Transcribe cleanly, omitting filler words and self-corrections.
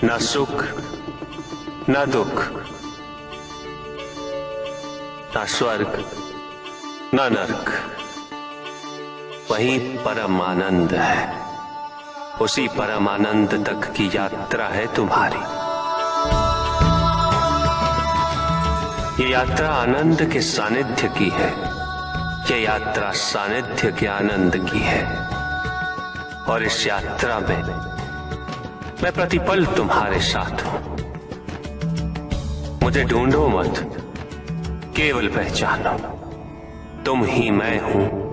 ना सुख ना दुख, ना स्वर्ग ना नरक, वही परम आनंद है। उसी परम आनंद तक की यात्रा है तुम्हारी। ये यात्रा आनंद के सानिध्य की है। ये यात्रा सानिध्य के आनंद की है। और इस यात्रा में मैं प्रतिपल तुम्हारे साथ हूं। मुझे ढूंढो मत, केवल पहचानो तुम ही मैं हूं।